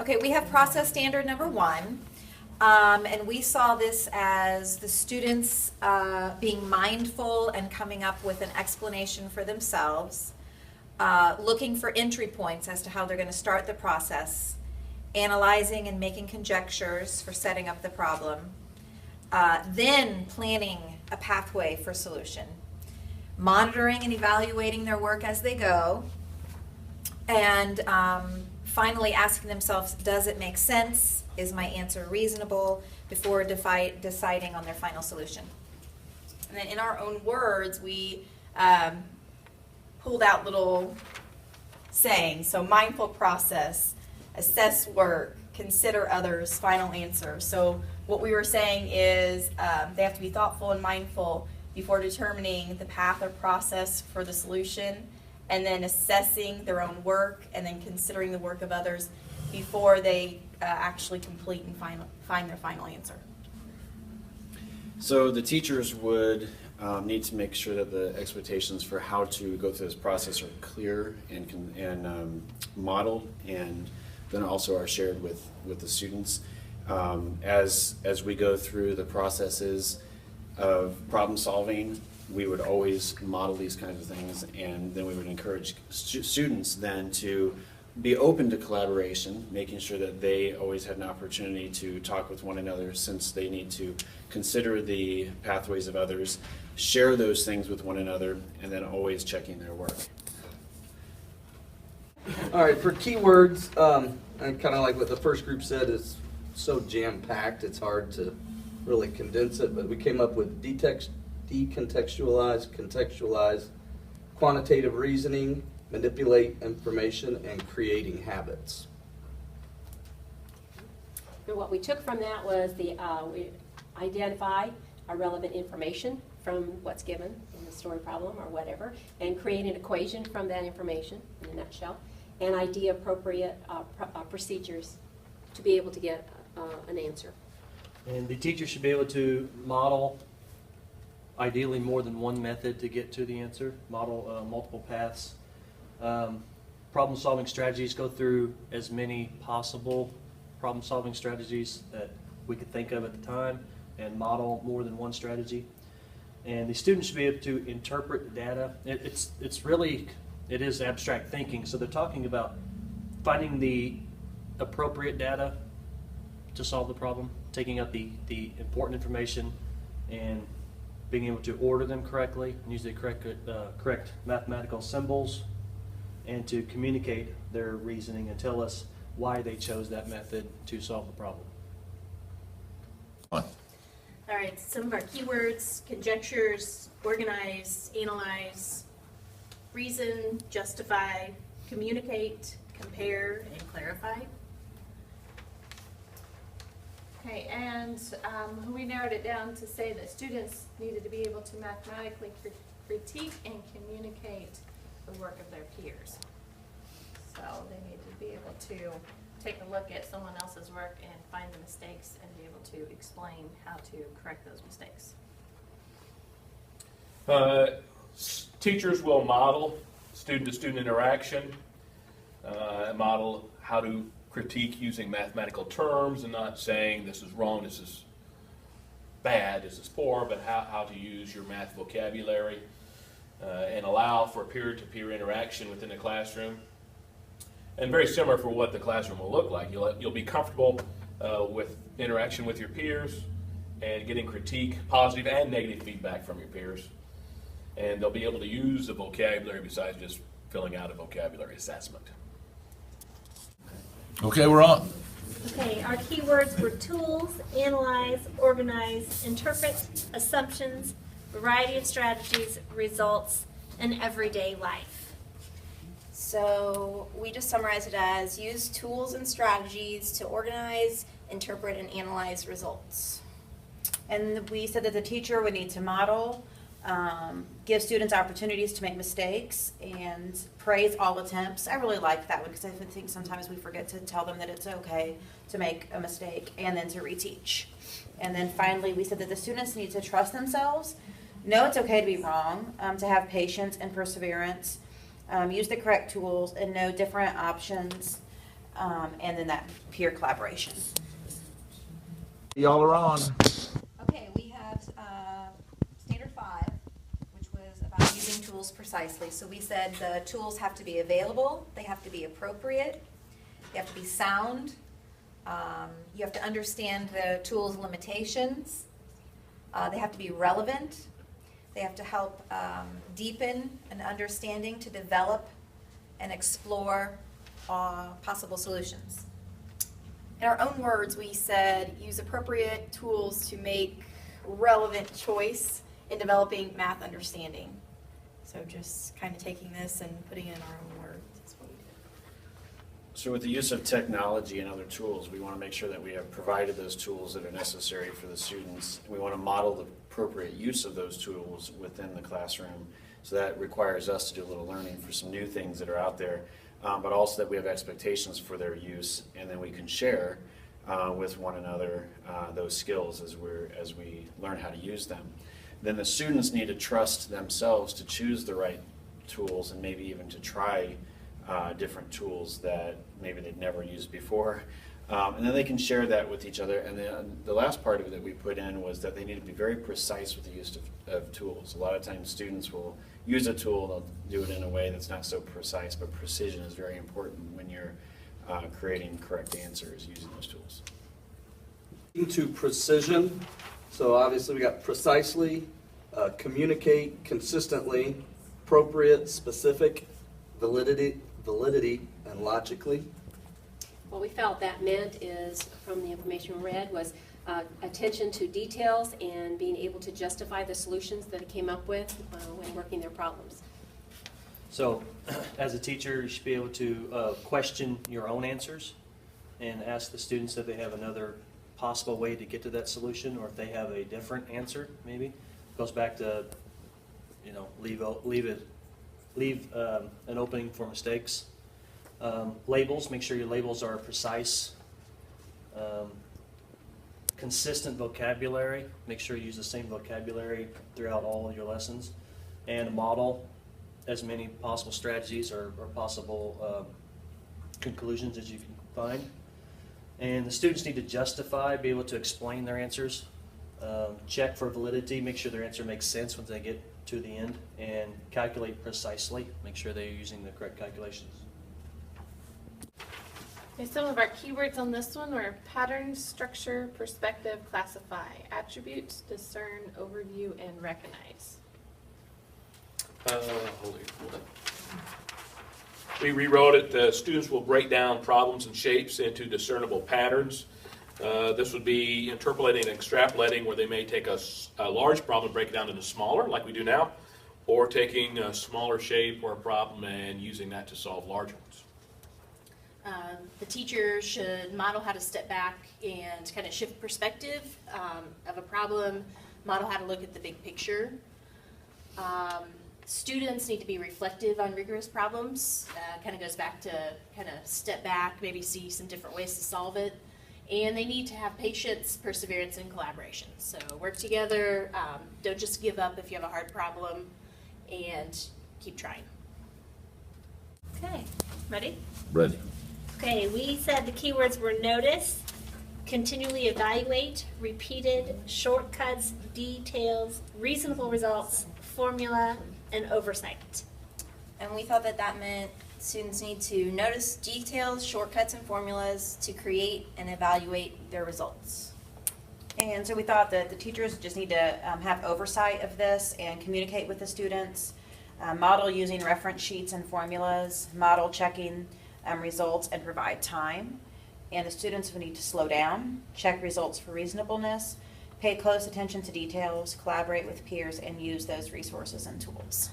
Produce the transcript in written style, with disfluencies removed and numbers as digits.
Okay, we have process standard number 1. And we saw this as the students being mindful and coming up with an explanation for themselves, looking for entry points as to how they're going to start the process, analyzing and making conjectures for setting up the problem, then planning a pathway for solution, monitoring and evaluating their work as they go, and finally asking themselves, does it make sense? Is my answer reasonable? Before deciding on their final solution. And then in our own words, we pulled out little sayings. So mindful process, assess work, consider others, final answer. So what we were saying is they have to be thoughtful and mindful before determining the path or process for the solution, and then assessing their own work, and then considering the work of others before they actually complete and find their final answer. So the teachers would need to make sure that the expectations for how to go through this process are clear and modeled, and then also are shared with the students. As we go through the processes of problem solving, we would always model these kinds of things, and then we would encourage students then to be open to collaboration, making sure that they always had an opportunity to talk with one another, since they need to consider the pathways of others, share those things with one another, and then always checking their work. All right, for keywords, and kind of like what the first group said, is so jam-packed, it's hard to really condense it, but we came up with decontextualize, contextualize, quantitative reasoning, manipulate information, and creating habits. And what we took from that was we identify a relevant information from what's given in the story problem or whatever, and create an equation from that information in a nutshell, and idea appropriate procedures to be able to get an answer. And the teacher should be able to model ideally more than one method to get to the answer, model multiple paths. Problem-solving strategies, go through as many possible problem-solving strategies that we could think of at the time and model more than one strategy. And the students should be able to interpret the data. It is abstract thinking, so they're talking about finding the appropriate data to solve the problem, taking out the important information and being able to order them correctly and use the correct mathematical symbols, and to communicate their reasoning and tell us why they chose that method to solve the problem. All right, some of our keywords: conjectures, organize, analyze, reason, justify, communicate, compare, and clarify. Okay, and we narrowed it down to say that students needed to be able to mathematically critique and communicate the work of their peers. So they need to be able to take a look at someone else's work and find the mistakes and be able to explain how to correct those mistakes. Teachers will model student-to-student interaction, model how to critique using mathematical terms and not saying this is wrong, this is bad, this is poor, but how to use your math vocabulary, and allow for peer-to-peer interaction within the classroom. And very similar for what the classroom will look like. You'll be comfortable with interaction with your peers and getting critique, positive and negative feedback from your peers. And they'll be able to use the vocabulary besides just filling out a vocabulary assessment. Okay, we're on. Okay, our keywords were tools, analyze, organize, interpret, assumptions, variety of strategies, results, and everyday life. So we just summarize it as use tools and strategies to organize, interpret, and analyze results. And we said that the teacher would need to model, give students opportunities to make mistakes, and praise all attempts. I really like that one because I think sometimes we forget to tell them that it's okay to make a mistake, and then to reteach. And then finally, we said that the students need to trust themselves, know it's okay to be wrong, to have patience and perseverance, use the correct tools, and know different options, and then that peer collaboration. Y'all are on. Okay, we have standard 5, which was about using tools precisely. So we said the tools have to be available, they have to be appropriate, they have to be sound, you have to understand the tool's limitations, they have to be relevant, they have to help deepen an understanding to develop and explore possible solutions. In our own words, we said use appropriate tools to make relevant choice in developing math understanding. So just kind of taking this and putting it in our own words. That's what we did. So with the use of technology and other tools, we want to make sure that we have provided those tools that are necessary for the students. We want to model the appropriate use of those tools within the classroom. So that requires us to do a little learning for some new things that are out there, but also that we have expectations for their use, and then we can share with one another those skills as we learn how to use them. Then the students need to trust themselves to choose the right tools and maybe even to try different tools that maybe they'd never used before. And then they can share that with each other. And then the last part of it that we put in was that they need to be very precise with the use of tools. A lot of times students will use a tool, they'll do it in a way that's not so precise, but precision is very important when you're creating correct answers using those tools. To precision, so obviously we got precisely, communicate consistently, appropriate, specific, validity, and logically. What we felt that meant is, from the information we read, was attention to details and being able to justify the solutions that it came up with when working their problems. So, as a teacher, you should be able to question your own answers and ask the students if they have another possible way to get to that solution, or if they have a different answer, maybe. It goes back to, leave an opening for mistakes. Labels, make sure your labels are precise. Consistent vocabulary, make sure you use the same vocabulary throughout all of your lessons. And model as many possible strategies or possible conclusions as you can find. And the students need to justify, be able to explain their answers. Check for validity, make sure their answer makes sense when they get to the end. And calculate precisely, make sure they're using the correct calculations. Okay, some of our keywords on this one were pattern, structure, perspective, classify, attribute, discern, overview, and recognize. We rewrote it. The students will break down problems and shapes into discernible patterns. This would be interpolating and extrapolating, where they may take a large problem and break it down into smaller, like we do now, or taking a smaller shape or a problem and using that to solve large ones. The teacher should model how to step back and kind of shift perspective of a problem, model how to look at the big picture. Students need to be reflective on rigorous problems. Kind of goes back to kind of step back, maybe see some different ways to solve it. And they need to have patience, perseverance, and collaboration. So work together, don't just give up if you have a hard problem, and keep trying. Okay, ready? Ready. Okay, we said the keywords were notice, continually evaluate, repeated, shortcuts, details, reasonable results, formula, and oversight. And we thought that that meant students need to notice details, shortcuts, and formulas to create and evaluate their results. And so we thought that the teachers just need to have oversight of this and communicate with the students, model using reference sheets and formulas, model checking results, and provide time. And the students will need to slow down, check results for reasonableness, pay close attention to details, collaborate with peers, and use those resources and tools.